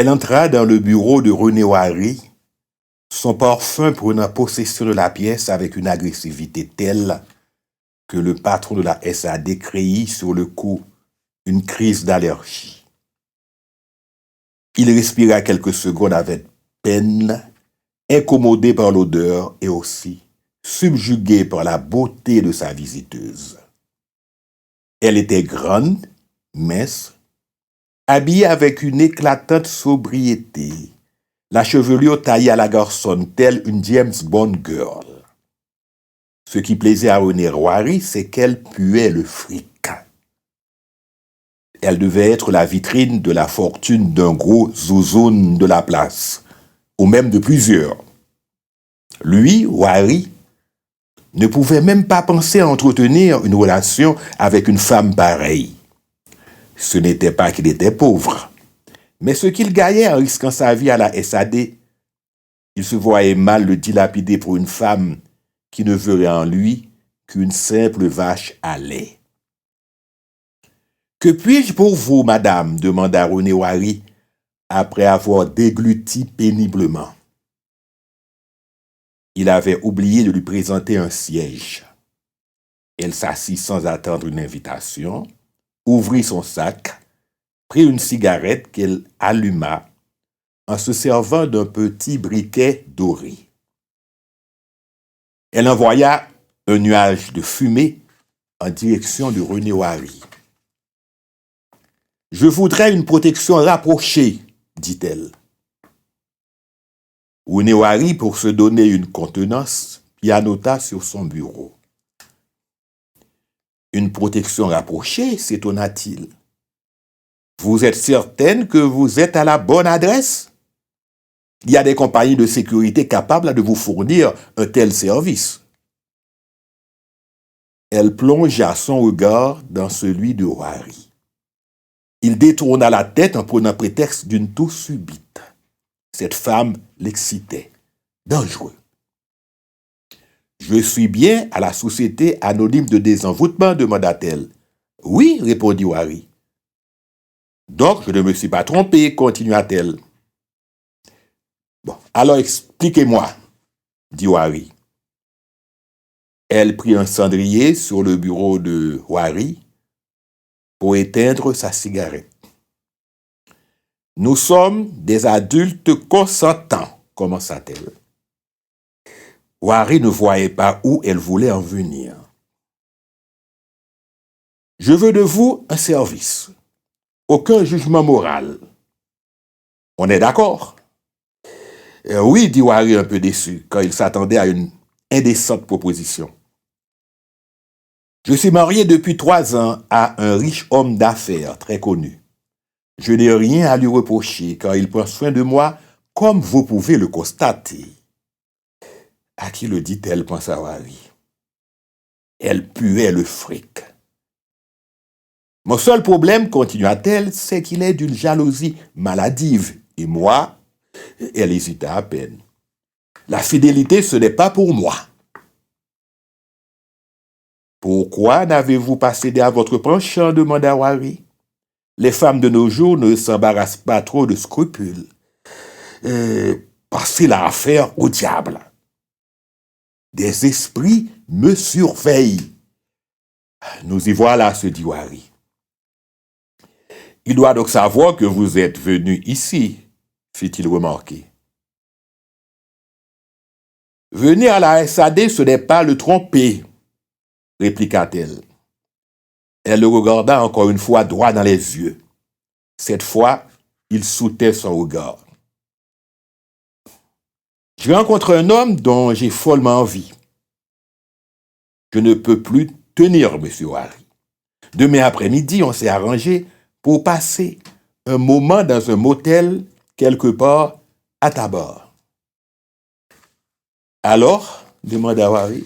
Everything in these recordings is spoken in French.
Elle entra dans le bureau de René Wary, son parfum prenant possession de la pièce avec une agressivité telle que le patron de la SAD créit sur le coup une crise d'allergie. Il respira quelques secondes avec peine, incommodé par l'odeur et aussi subjugué par la beauté de sa visiteuse. Elle était grande, mince, habillée avec une éclatante sobriété, la chevelure taillée à la garçonne telle une James Bond girl. Ce qui plaisait à René Wary, c'est qu'elle puait le fric. Elle devait être la vitrine de la fortune d'un gros zouzoune de la place, ou même de plusieurs. Lui, Wary, ne pouvait même pas penser à entretenir une relation avec une femme pareille. Ce n'était pas qu'il était pauvre, mais ce qu'il gagnait en risquant sa vie à la SAD, il se voyait mal le dilapider pour une femme qui ne verrait en lui qu'une simple vache à lait. « Que puis-je pour vous, madame ?» demanda René Wary, après avoir dégluti péniblement. Il avait oublié de lui présenter un siège. Elle s'assit sans attendre une invitation, ouvrit son sac, prit une cigarette qu'elle alluma en se servant d'un petit briquet doré. Elle envoya un nuage de fumée en direction de René Wary. « Je voudrais une protection rapprochée, dit-elle. René Wary, pour se donner une contenance, pianota sur son bureau. « Une protection rapprochée, s'étonna-t-il. Vous êtes certaine que vous êtes à la bonne adresse? Il y a des compagnies de sécurité capables de vous fournir un tel service. » Elle plongea son regard dans celui de Wary. Il détourna la tête en prenant prétexte d'une toux subite. Cette femme l'excitait. Dangereux. « Je suis bien à la Société anonyme de désenvoûtement, demanda-t-elle. « Oui, répondit Wary. « Donc, je ne me suis pas trompé, continua-t-elle. « Bon, alors expliquez-moi, dit Wary. Elle prit un cendrier sur le bureau de Wary pour éteindre sa cigarette. « Nous sommes des adultes consentants, commença-t-elle. Wary ne voyait pas où elle voulait en venir. « Je veux de vous un service. Aucun jugement moral. On est d'accord? » Oui, dit Wary un peu déçu, quand il s'attendait à une indécente proposition. « Je suis marié depuis 3 ans à un riche homme d'affaires très connu. Je n'ai rien à lui reprocher, car il prend soin de moi, comme vous pouvez le constater. » À qui le dit-elle, pensa Wary. Elle puait le fric. « Mon seul problème, continua-t-elle, c'est qu'il est d'une jalousie maladive. Et moi, elle hésita à peine. La fidélité, ce n'est pas pour moi. » « Pourquoi n'avez-vous pas cédé à votre penchant, demanda Wary. Les femmes de nos jours ne s'embarrassent pas trop de scrupules. Passez la affaire au diable. Des esprits me surveillent. » Nous y voilà, se dit Wary. « Il doit donc savoir que vous êtes venu ici, fit-il remarquer. Venir à la SAD, ce n'est pas le tromper, répliqua-t-elle. Elle le regarda encore une fois droit dans les yeux. Cette fois, il soutait son regard. « Je rencontre un homme dont j'ai follement envie. Je ne peux plus tenir, monsieur Wary. Demain après-midi, on s'est arrangé pour passer un moment dans un motel quelque part à Tabor. »« Alors, demanda Wary.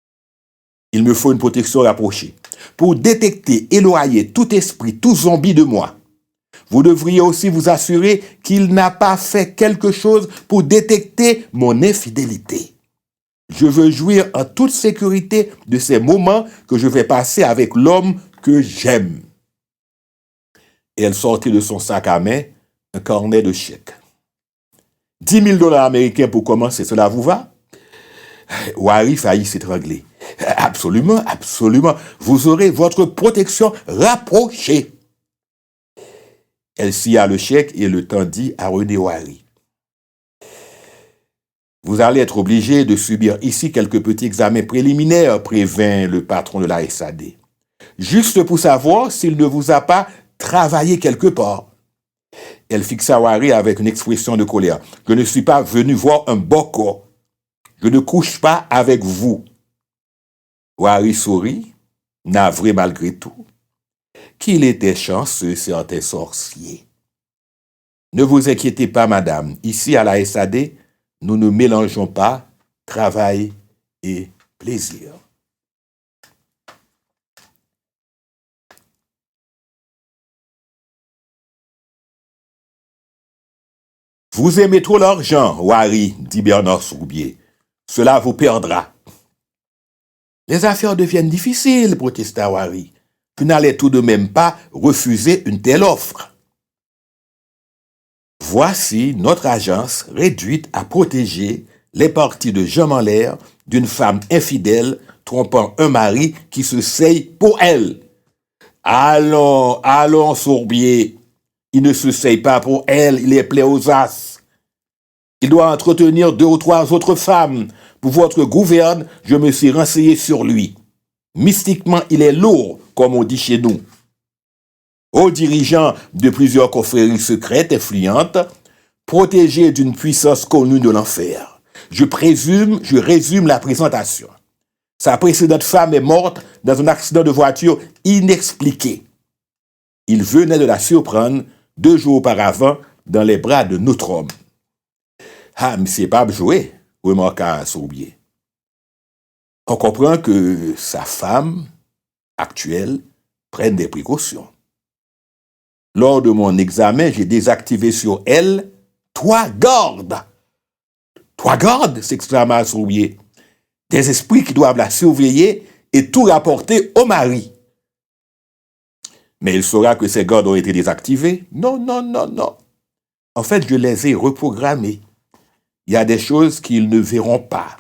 « Il me faut une protection rapprochée pour détecter, éloigner tout esprit, tout zombie de moi. Vous devriez aussi vous assurer qu'il n'a pas fait quelque chose pour détecter mon infidélité. Je veux jouir en toute sécurité de ces moments que je vais passer avec l'homme que j'aime. » Elle sortit de son sac à main un carnet de chèques. 10 000 dollars américains pour commencer, cela vous va? Wari faillit s'étrangler. Absolument, absolument. Vous aurez votre protection rapprochée. Elle scia le chèque et le tendit à René Wari. Vous allez être obligé de subir ici quelques petits examens préliminaires, prévint le patron de la SAD. Juste pour savoir s'il ne vous a pas travaillé quelque part. Elle fixa Wari avec une expression de colère. Je ne suis pas venu voir un boko. Je ne couche pas avec vous. Wari sourit, navré malgré tout. Qu'il était chanceux, certain sorcier. Ne vous inquiétez pas, madame. Ici, à la SAD, nous ne mélangeons pas travail et plaisir. Vous aimez trop l'argent, Wari, dit Bernard Sourbier. Cela vous perdra. Les affaires deviennent difficiles, protesta Wari. Tu n'allais tout de même pas refuser une telle offre. Voici notre agence réduite à protéger les parties de jambes en l'air d'une femme infidèle trompant un mari qui se seye pour elle. Allons, allons, Sourbier. Il ne se seye pas pour elle, il est pléosace. Il doit entretenir 2 ou 3 autres femmes. Pour votre gouverne, je me suis renseigné sur lui. Mystiquement, il est lourd, comme on dit chez nous. Aux dirigeants de plusieurs confréries secrètes influentes, protégé d'une puissance connue de l'enfer. Je résume la présentation. Sa précédente femme est morte dans un accident de voiture inexpliqué. Il venait de la surprendre 2 jours auparavant dans les bras de notre homme. Ah, mais c'est pas joué, remarqua Sourbier. On comprend que sa femme actuelle prenne des précautions. Lors de mon examen, j'ai désactivé sur elle 3 gardes. 3 gardes, s'exclama Sourbier. Des esprits qui doivent la surveiller et tout rapporter au mari. Mais il saura que ces gardes ont été désactivés. Non, non, non, non. En fait, je les ai reprogrammés. Il y a des choses qu'ils ne verront pas.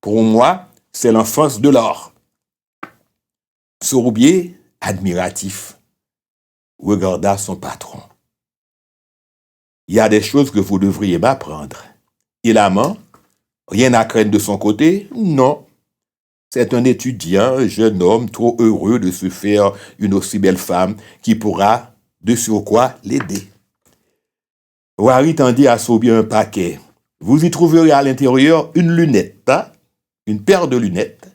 Pour moi, c'est l'enfance de l'or. Sourbier, admiratif, regarda son patron. Il y a des choses que vous devriez m'apprendre. Il amant, rien à craindre de son côté? Non. C'est un étudiant, un jeune homme trop heureux de se faire une aussi belle femme qui pourra, de surcroît, l'aider. Wari tendit à Sourbier un paquet. Vous y trouverez à l'intérieur une lunette, une paire de lunettes,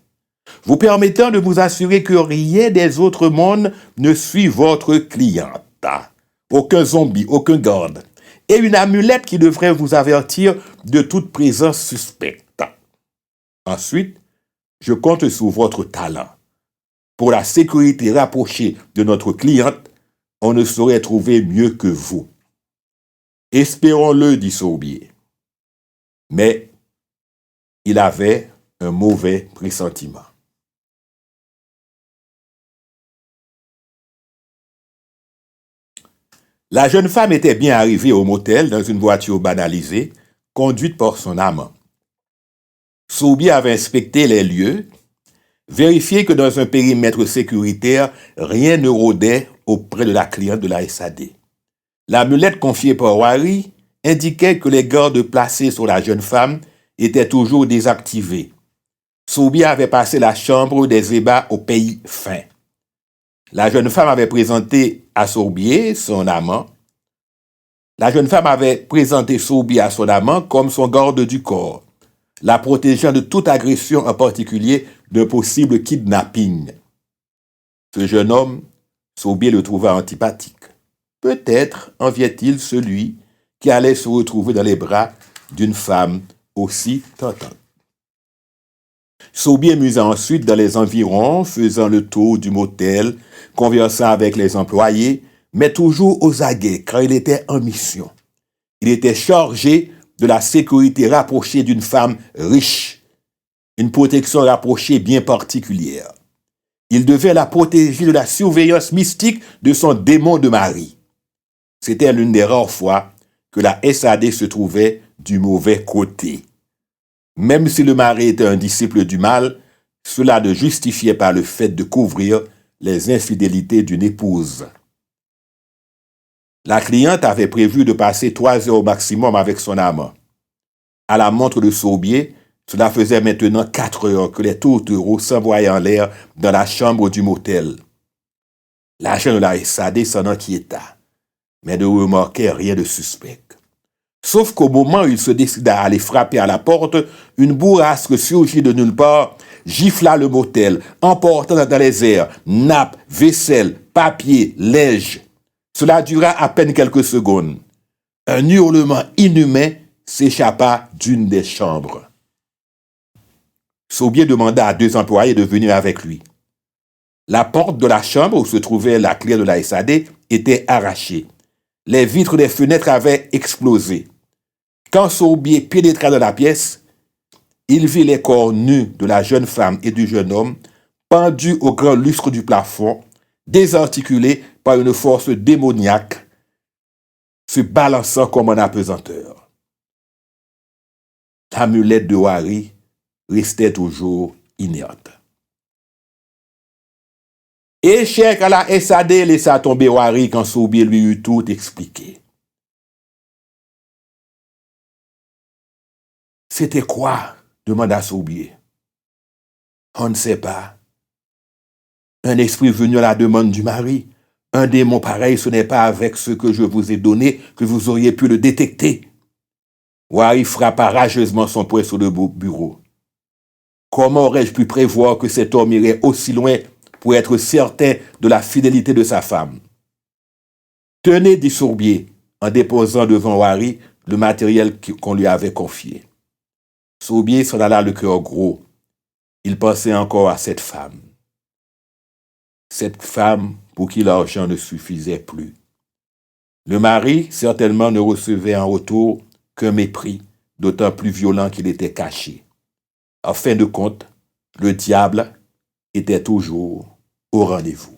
vous permettant de vous assurer que rien des autres mondes ne suit votre cliente. Aucun zombie, aucun garde. Et une amulette qui devrait vous avertir de toute présence suspecte. Ensuite, je compte sur votre talent. Pour la sécurité rapprochée de notre cliente, on ne saurait trouver mieux que vous. Espérons-le, dit Sourbier. Mais il avait un mauvais pressentiment. La jeune femme était bien arrivée au motel dans une voiture banalisée, conduite par son amant. Sourbier avait inspecté les lieux, vérifié que dans un périmètre sécuritaire, rien ne rôdait auprès de la cliente de la SAD. L'amulette confiée par Wari indiquait que les gardes placés sur la jeune femme étaient toujours désactivés. Sourbier avait passé la chambre des ébats au pays fin. La jeune femme avait présenté à Sourbier, son amant. La jeune femme avait présenté Sourbier à son amant comme son garde du corps, la protégeant de toute agression, en particulier d'un possible kidnapping. Ce jeune homme, Sourbier le trouva antipathique. Peut-être enviait-il celui qui allait se retrouver dans les bras d'une femme aussi tentante. Sourbier musa ensuite dans les environs, faisant le tour du motel, conversant avec les employés, mais toujours aux aguets, car il était en mission. Il était chargé de la sécurité rapprochée d'une femme riche, une protection rapprochée bien particulière. Il devait la protéger de la surveillance mystique de son démon de mari. C'était l'une des rares fois que la SAD se trouvait du mauvais côté. Même si le mari était un disciple du mal, cela ne justifiait pas le fait de couvrir les infidélités d'une épouse. La cliente avait prévu de passer 3 heures au maximum avec son amant. À la montre de Saubier, cela faisait maintenant 4 heures que les tourtereaux s'envoyaient en l'air dans la chambre du motel. L'agent de la SAD s'en inquiéta, mais ne remarquait rien de suspect. Sauf qu'au moment où il se décida à aller frapper à la porte, une bourrasque surgit de nulle part, gifla le motel, emportant dans les airs nappes, vaisselle, papier, linge. Cela dura à peine quelques secondes. Un hurlement inhumain s'échappa d'une des chambres. Saubier demanda à 2 employés de venir avec lui. La porte de la chambre où se trouvait la clé de la SAD était arrachée. Les vitres des fenêtres avaient explosé. Quand Saubier pénétra dans la pièce, il vit les corps nus de la jeune femme et du jeune homme pendus au grand lustre du plafond, désarticulés par une force démoniaque, se balançant comme un apesanteur. L'amulette de Wari restait toujours inerte. Échec à la SAD laissa tomber Wari quand Saubier lui eut tout expliqué. C'était quoi? Demanda Saubier. On ne sait pas. Un esprit venu à la demande du mari. Un démon pareil, ce n'est pas avec ce que je vous ai donné que vous auriez pu le détecter. Wari frappa rageusement son poing sur le bureau. Comment aurais-je pu prévoir que cet homme irait aussi loin pour être certain de la fidélité de sa femme? Tenez, dit Saubier, en déposant devant Wari le matériel qu'on lui avait confié. Saubier s'en alla le cœur gros. Il pensait encore à cette femme. Cette femme pour qui l'argent ne suffisait plus. Le mari, certainement, ne recevait en retour qu'un mépris, d'autant plus violent qu'il était caché. En fin de compte, le diable était toujours au rendez-vous.